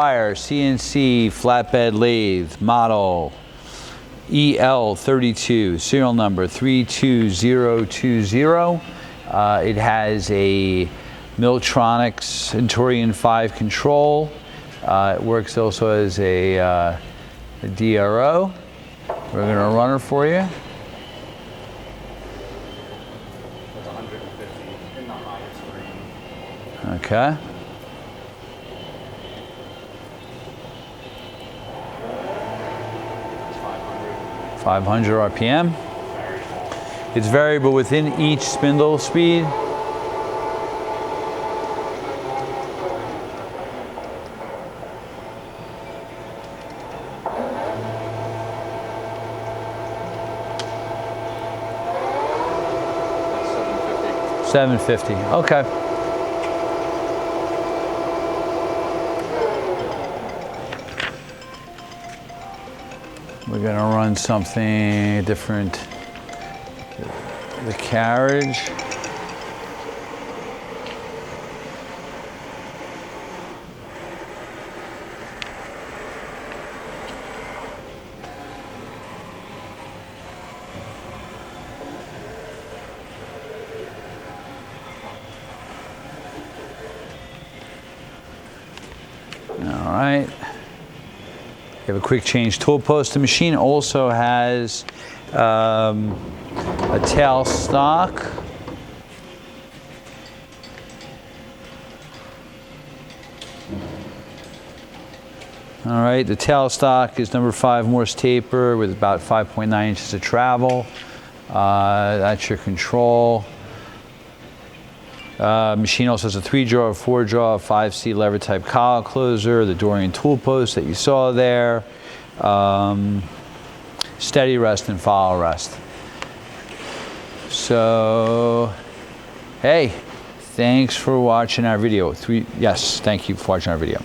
CNC flatbed lathe model EL32, serial number 32020. It has a MILLTRONICS Centurian 5 control. It works also as a DRO. We're going to run it for you. That's 150 in the highest range. Okay. It's 500 RPM. It's variable within each spindle speed. That's 750. Okay. We're going to run something different. The carriage. All right. You have a quick change tool post. The machine also has a tailstock. All right, the tailstock is number 5 Morse taper with about 5.9 inches of travel. That's your control. Machine also has a 3-jaw, 4-jaw, 5C lever type collar closer, the Dorian tool post that you saw there, steady rest and follow rest. So, hey, thanks for watching our video. Yes, thank you for watching our video.